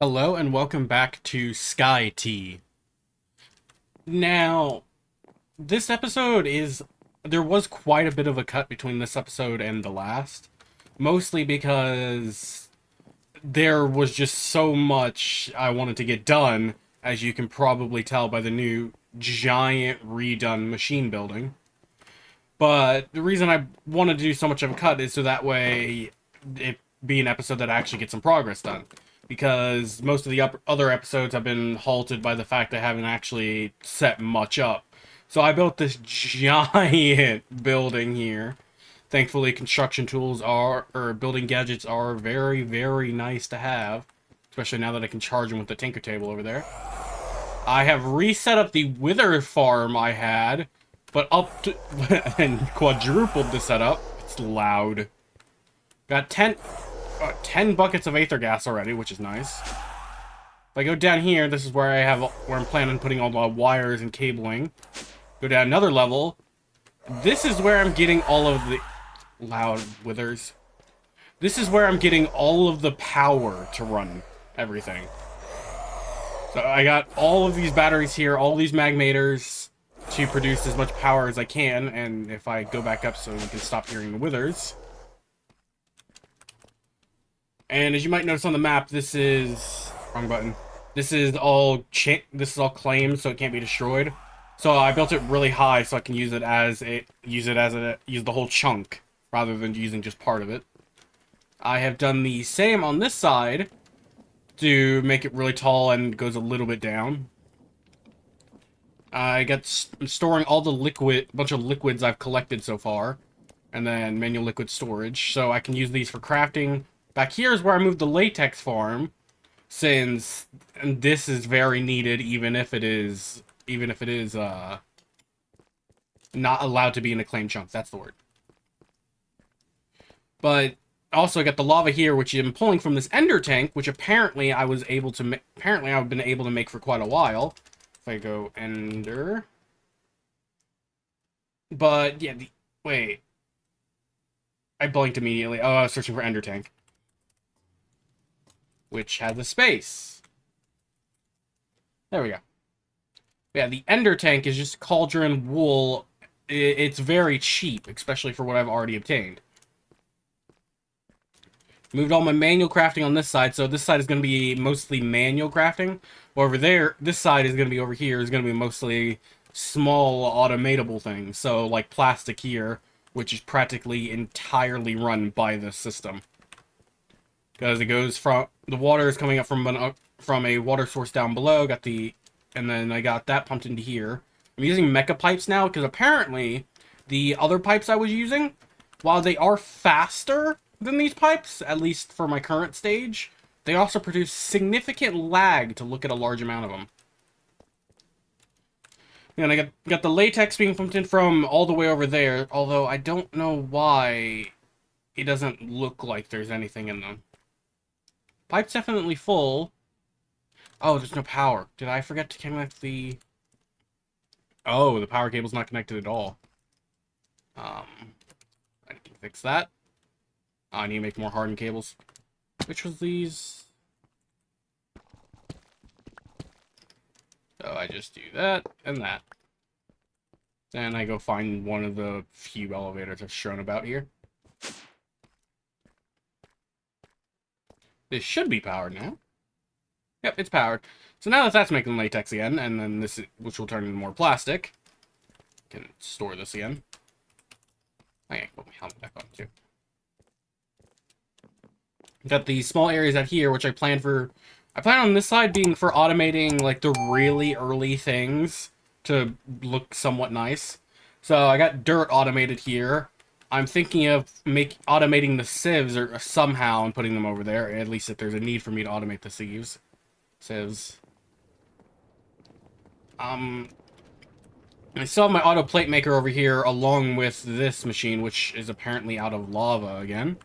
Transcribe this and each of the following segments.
Hello and welcome back to SkyT. Now, this episode is... There was quite a bit of a cut between this episode and the last. Mostly because there was just so much I wanted to get done, as you can probably tell by the new giant redone machine building. But the reason I wanted to do so much of a cut is so that way it be an episode that actually gets some progress done. Because most of the other episodes have been halted by the fact I haven't actually set much up. So I built this giant building here. Thankfully, construction tools are, or building gadgets are very, very nice to have. Especially now that I can charge them with the tinker table over there. I have reset up the wither farm I had, but up to, and quadrupled the setup. It's loud. Got 10 buckets of aether gas already, which is nice. If I go down here, this is where I'm planning on putting all the wires and cabling. Go down another level. This is where I'm getting all of the loud withers. This is where I'm getting all of the power to run everything. So I got all of these batteries here, all these magmators to produce as much power as I can. And if I go back up so we can stop hearing the withers. And as you might notice on the map, this is... Wrong button. This is all claimed, so it can't be destroyed. So I built it really high so I can use the whole chunk rather than using just part of it. I have done the same on this side to make it really tall and goes a little bit down. I'm storing all the bunch of liquids I've collected so far, and then manual liquid storage, so I can use these for crafting. Back here is where I moved the latex farm, since this is very needed, even if it is not allowed to be in a claim chunk. That's the word. But also I got the lava here, which I'm pulling from this ender tank, which apparently I've been able to make for quite a while. If I go ender, but yeah, wait, I blinked immediately. Oh, I was searching for ender tank, which has a space. There we go. Yeah, the ender tank is just cauldron wool. It's very cheap, especially for what I've already obtained. Moved all my manual crafting on this side, so this side is going to be mostly manual crafting. Over there, this side is going to be over here, is going to be mostly small automatable things. So, like plastic here, which is practically entirely run by this system. Because it goes from... The water is coming up from a water source down below, and then I got that pumped into here. I'm using mecha pipes now, because apparently the other pipes I was using, while they are faster than these pipes, at least for my current stage, they also produce significant lag to look at a large amount of them. And I got the latex being pumped in from all the way over there, although I don't know why it doesn't look like there's anything in them. Pipe's definitely full. Oh, there's no power. Did I forget to connect the... Oh, the power cable's not connected at all. I can fix that. I need to make more hardened cables. Which was these? So I just do that and that. Then I go find one of the few elevators I've shown about here. This should be powered now. Yep, it's powered. So now that that's making latex again, and then this, which will turn into more plastic, I can store this again. I can put my helmet back on too. Got these small areas out here, which I plan on this side being for automating, like, the really early things to look somewhat nice. So I got dirt automated here. I'm thinking of automating the sieves or somehow and putting them over there, at least if there's a need for me to automate the sieves. Sieves. I still have my auto plate maker over here along with this machine, which is apparently out of lava again.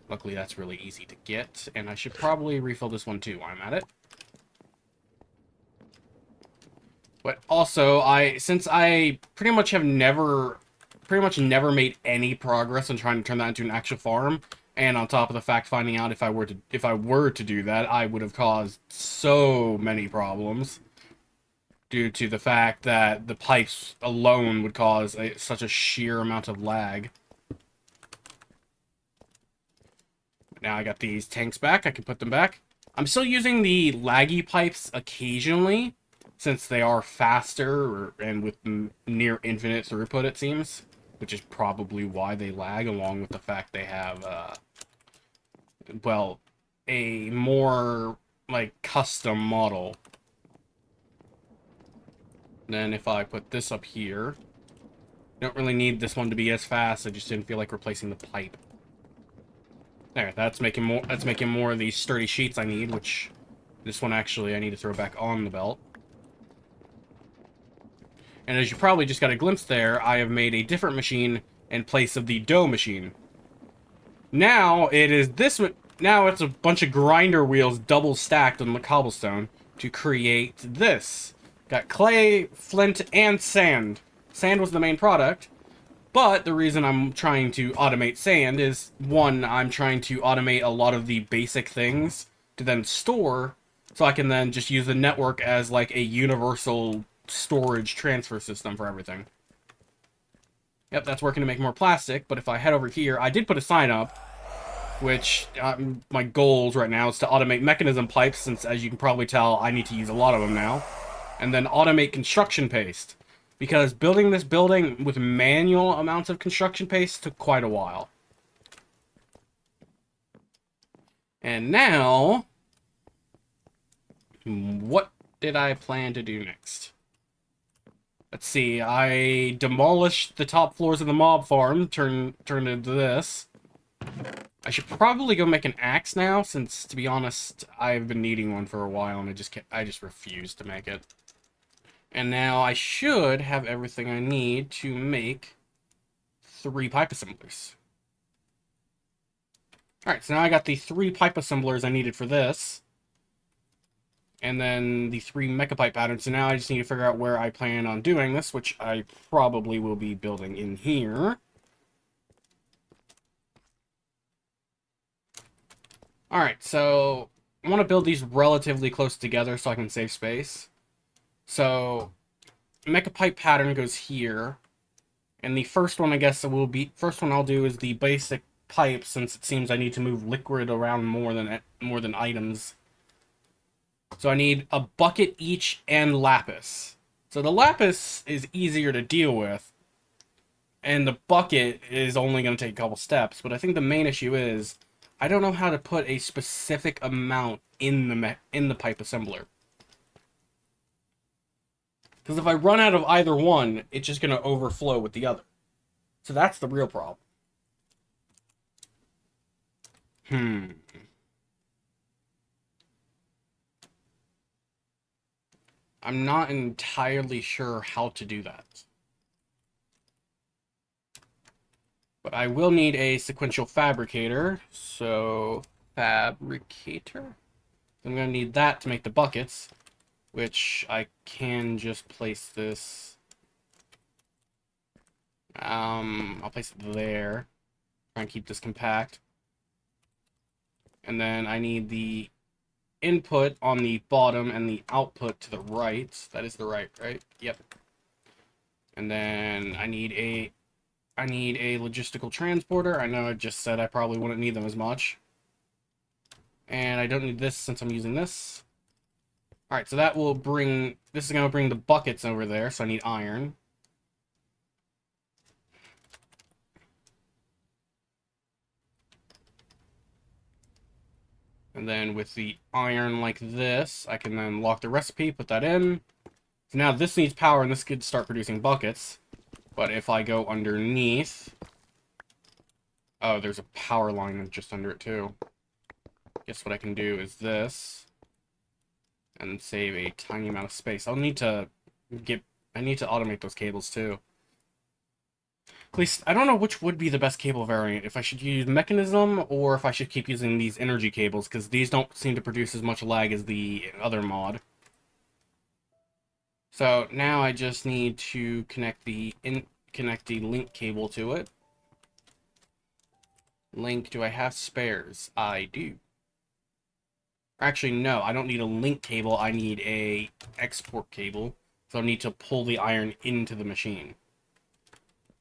Luckily, that's really easy to get, and I should probably refill this one too while I'm at it. But also, since I pretty much never made any progress on trying to turn that into an actual farm, And on top of the fact, finding out if I were to do that, I would have caused so many problems due to the fact that the pipes alone would cause such a sheer amount of lag. Now I got these tanks back. I can put them back. I'm still using the laggy pipes occasionally, since they are faster and with near infinite throughput, it seems. Which is probably why they lag, along with the fact they have, well, a more, like, custom model. Then if I put this up here, I don't really need this one to be as fast. I just didn't feel like replacing the pipe. There, that's making more of these sturdy sheets I need, which this one actually I need to throw back on the belt. And as you probably just got a glimpse there, I have made a different machine in place of the dough machine. Now now it's a bunch of grinder wheels double stacked on the cobblestone to create this. Got clay, flint, and sand. Sand was the main product, but the reason I'm trying to automate sand is, one, I'm trying to automate a lot of the basic things to then store, so I can then just use the network as like a universal storage transfer system for everything. Yep, that's working to make more plastic, but if I head over here, I did put a sign up, which my goals right now is to automate mechanism pipes, since as you can probably tell, I need to use a lot of them now, and then automate construction paste, because building this building with manual amounts of construction paste took quite a while. And now, what did I plan to do next? Let's see, I demolished the top floors of the mob farm, turned into this. I should probably go make an axe now, since, to be honest, I've been needing one for a while, and I just refuse to make it. And now I should have everything I need to make 3 pipe assemblers. Alright, so now I got the 3 pipe assemblers I needed for this. And then the 3 mecha pipe patterns. So now I just need to figure out where I plan on doing this, which I probably will be building in here. Alright, so I want to build these relatively close together so I can save space. So, mecha pipe pattern goes here. And the first one, I guess, first one I'll do is the basic pipe, since it seems I need to move liquid around more than items. So I need a bucket each and lapis. So the lapis is easier to deal with, and the bucket is only going to take a couple steps. But I think the main issue is I don't know how to put a specific amount in the pipe assembler. Because if I run out of either one, it's just going to overflow with the other. So that's the real problem. I'm not entirely sure how to do that. But I will need a sequential fabricator. So, fabricator? I'm going to need that to make the buckets, which I can just place this. I'll place it there. Try and keep this compact. And then I need the input on the bottom and the output to the right. That is the right? Yep. And then I need a logistical transporter. I know I just said I probably wouldn't need them as much. And I don't need this since I'm using this. Alright, so this is going to bring the buckets over there, so I need iron. And then with the iron like this, I can then lock the recipe, put that in. So now this needs power, and this could start producing buckets. But if I go underneath... Oh, there's a power line just under it, too. Guess what I can do is this. And save a tiny amount of space. I need to automate those cables, too. At least, I don't know which would be the best cable variant. If I should use Mekanism, or if I should keep using these energy cables, because these don't seem to produce as much lag as the other mod. So, now I just need to connect the link cable to it. Link, do I have spares? I do. Actually, no, I don't need a link cable. I need a export cable. So I need to pull the iron into the machine.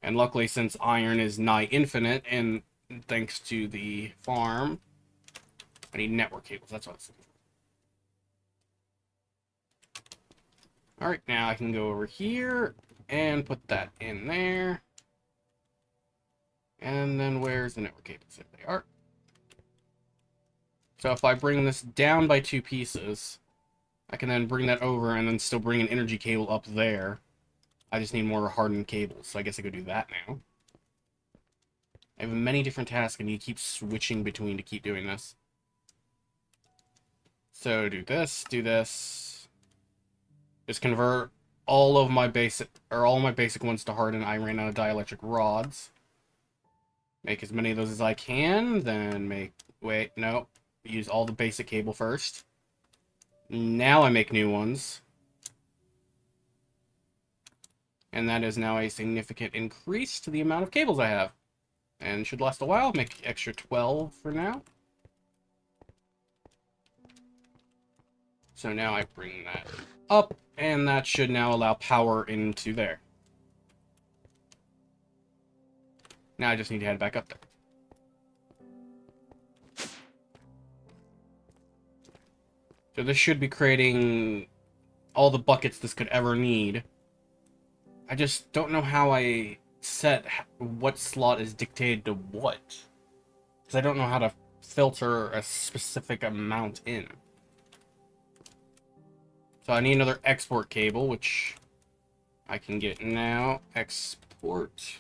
And luckily, since iron is nigh infinite, and thanks to the farm, I need network cables. That's what I was looking for. Alright, now I can go over here and put that in there. And then where's the network cables? There they are. So if I bring this down by 2 pieces, I can then bring that over and then still bring an energy cable up there. I just need more hardened cables, so I guess I could do that now. I have many different tasks and you keep switching between to keep doing this. So do this, do this. Just convert all of my basic ones to harden. I ran out of dielectric rods. Make as many of those as I can, then wait, no. Use all the basic cable first. Now I make new ones. And that is now a significant increase to the amount of cables I have. And should last a while. Make extra 12 for now. So now I bring that up, and that should now allow power into there. Now I just need to head back up there. So this should be creating all the buckets this could ever need. I just don't know how I set what slot is dictated to what. Because I don't know how to filter a specific amount in. So I need another export cable, which I can get now. Export.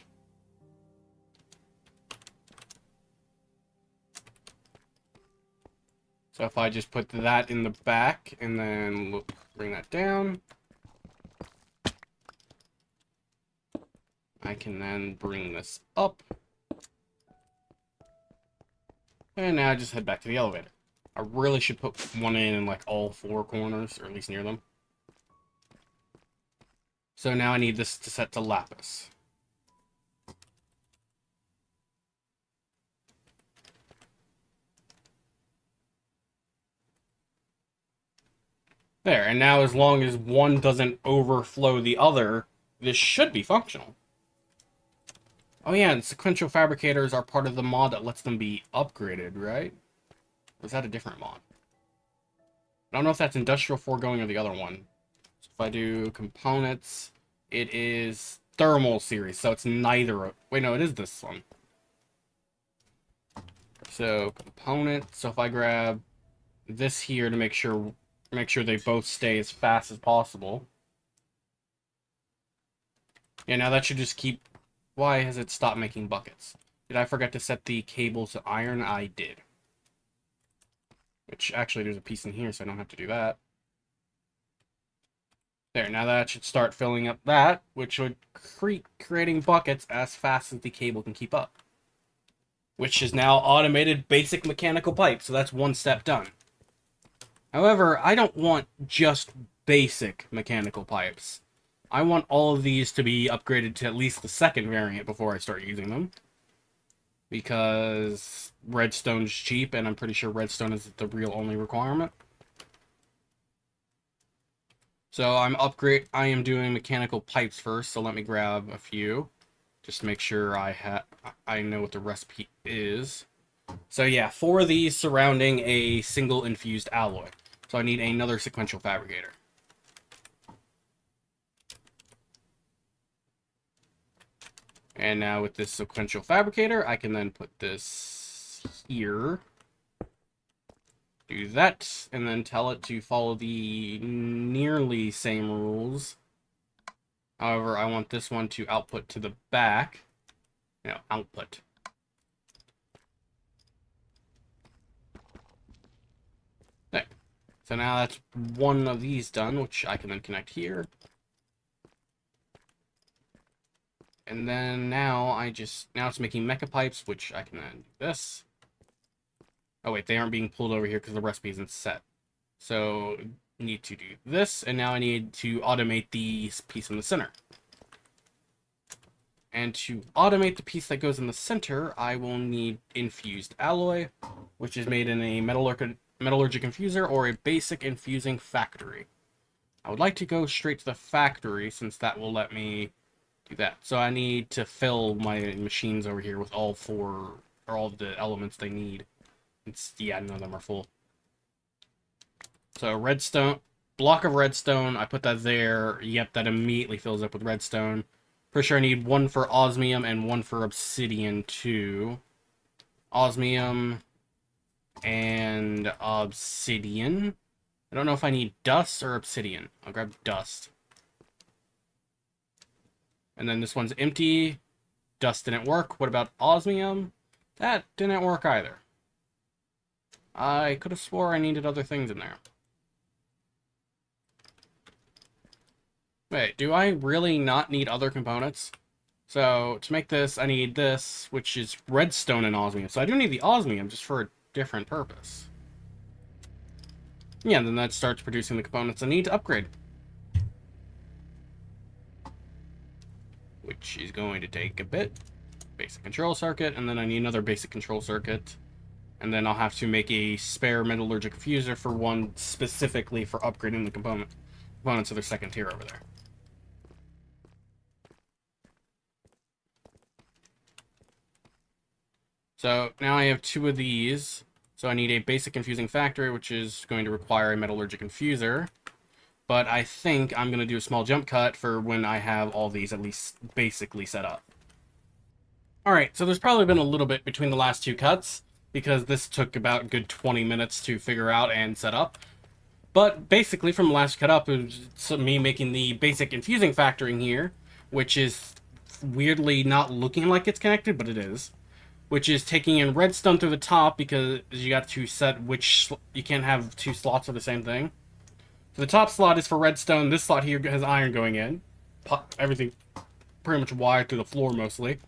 So if I just put that in the back and then bring that down, I can then bring this up. And now I just head back to the elevator. I really should put one in like all 4 corners, or at least near them. So now I need this to set to lapis. There, and now as long as one doesn't overflow the other, this should be functional. Oh yeah, and sequential fabricators are part of the mod that lets them be upgraded, right? Or is that a different mod? I don't know if that's industrial foregoing or the other one. So if I do components, it is thermal series, so it's neither of... Wait, no, it is this one. So component, so if I grab this here to make sure they both stay as fast as possible. Yeah, now that should just keep... Why has it stopped making buckets? Did I forget to set the cable to iron? I did. Which, actually, there's a piece in here, so I don't have to do that. There, now that should start filling up that, which would creating buckets as fast as the cable can keep up. Which is now automated basic mechanical pipe, so that's one step done. However, I don't want just basic mechanical pipes. I want all of these to be upgraded to at least the 2nd variant before I start using them. Because redstone's cheap, and I'm pretty sure redstone is the real only requirement. So I am doing mechanical pipes first, so let me grab a few. Just to make sure I know what the recipe is. So yeah, 4 of these surrounding a single infused alloy. So I need another sequential fabricator. And now with this sequential fabricator, I can then put this here. Do that, and then tell it to follow the nearly same rules. However, I want this one to output to the back. No, output. There. So now that's one of these done, which I can then connect here. And then now it's making mecha pipes, which I can then do this. Oh wait, they aren't being pulled over here because the recipe isn't set. So I need to do this, and now I need to automate the piece in the center. And to automate the piece that goes in the center, I will need infused alloy, which is made in a metallurgic infuser or a basic infusing factory. I would like to go straight to the factory since that will let me do that. So I need to fill my machines over here with all four, or all the elements they need. Yeah, none of them are full. So redstone, block of redstone, I put that there. Yep, that immediately fills up with redstone. Pretty sure I need one for osmium and one for obsidian too. Osmium and obsidian. I don't know if I need dust or obsidian. I'll grab dust. And then this one's empty. Dust didn't work. What about osmium? That didn't work either. I could have swore I needed other things in there. Wait, do I really not need other components? So, to make this, I need this, which is redstone and osmium. So I do need the osmium, just for a different purpose. Yeah, and then that starts producing the components I need to upgrade. Which is going to take a bit. Basic control circuit, and then I need another basic control circuit. And then I'll have to make a spare metallurgic fuser for one specifically for upgrading the components of their second tier over there. So now I have two of these. So I need a basic infusing factory, which is going to require a metallurgic infuser. But I think I'm going to do a small jump cut for when I have all these at least basically set up. Alright, so there's probably been a little bit between the last two cuts, because this took about a good 20 minutes to figure out and set up. But basically, from the last cut up, it was me making the basic infusing factory in here, which is weirdly not looking like it's connected, but it is. Which is taking in redstone through the top, because you got to set which... you can't have two slots of the same thing. So the top slot is for redstone, this slot here has iron going in. Everything pretty much wired through the floor, mostly.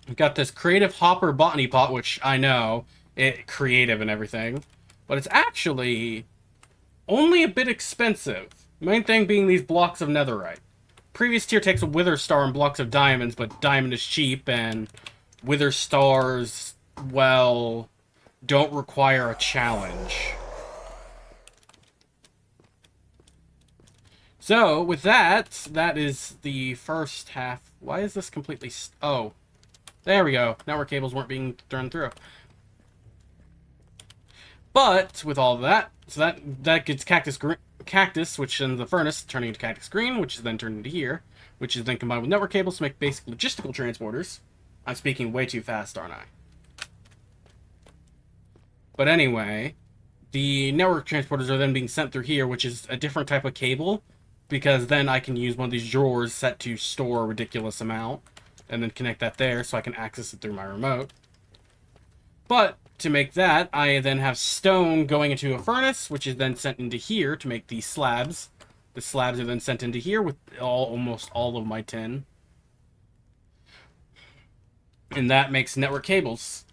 We've got this creative hopper botany pot, which I know, creative and everything. But it's actually only a bit expensive. Main thing being these blocks of netherite. Previous tier takes a wither star and blocks of diamonds, but diamond is cheap, and wither stars, well, don't require a challenge. So, with that, that is the first half. Why is this completely... oh. There we go. Network cables weren't being thrown through. But, with all of that, so that gets cactus, which is the furnace, turning into cactus green, which is then turned into here, which is then combined with network cables to make basic logistical transporters. I'm speaking way too fast, aren't I? But anyway, the network transporters are then being sent through here, which is a different type of cable, because then I can use one of these drawers set to store a ridiculous amount, and then connect that there so I can access it through my remote. But to make that, I then have stone going into a furnace, which is then sent into here to make these slabs. The slabs are then sent into here with almost all of my tin. And that makes network cables.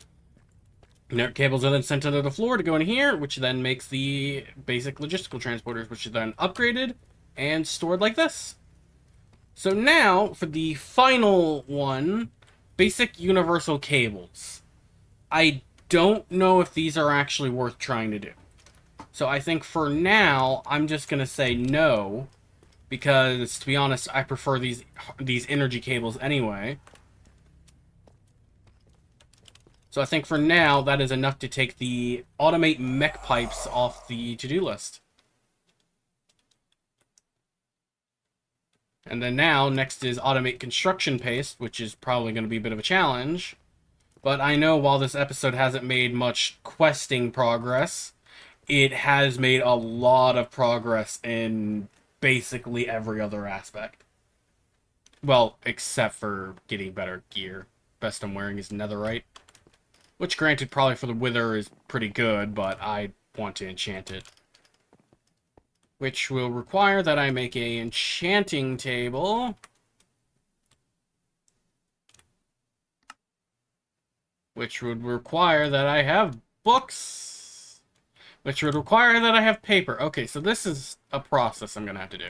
Network cables are then sent under the floor to go in here, which then makes the basic logistical transporters, which is then upgraded and stored like this. So now, for the final one, basic universal cables. I don't know if these are actually worth trying to do. So I think for now, I'm just going to say no, because, to be honest, I prefer these energy cables anyway. So I think for now, that is enough to take the automate mech pipes off the to-do list. And then now, next is automate construction paste, which is probably going to be a bit of a challenge. But I know while this episode hasn't made much questing progress, it has made a lot of progress in basically every other aspect. Well, except for getting better gear. Best I'm wearing is netherite. Which, granted, probably for the wither is pretty good, but I want to enchant it. Which will require that I make a enchanting table. Which would require that I have books. Which would require that I have paper. Okay, so this is a process I'm going to have to do.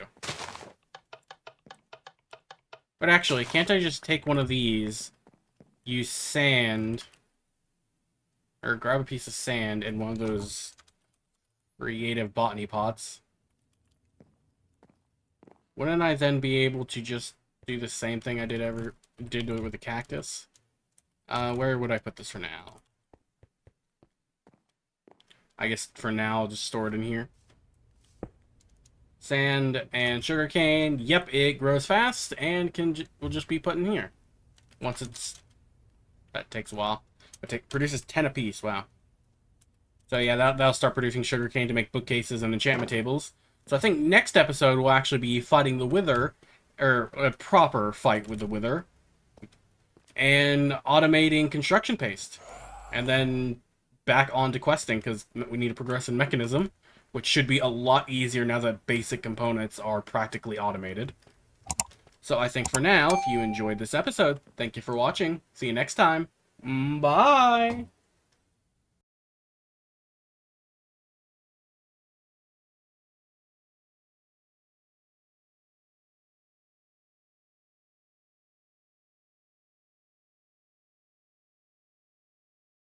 But actually, can't I just take one of these, use sand, or grab a piece of sand in one of those creative botany pots? Wouldn't I then be able to just do the same thing I did with the cactus? Where would I put this for now? I guess for now I'll just store it in here. Sand and sugarcane. Yep, it grows fast and will just be put in here. Once it's... That takes a while. It produces 10 apiece, wow. So yeah, that'll start producing sugarcane to make bookcases and enchantment tables. So I think next episode will actually be fighting the Wither, or a proper fight with the Wither, and automating construction paste. And then back on to questing, because we need to progress in mechanism, which should be a lot easier now that basic components are practically automated. So I think for now, if you enjoyed this episode, thank you for watching. See you next time. Bye!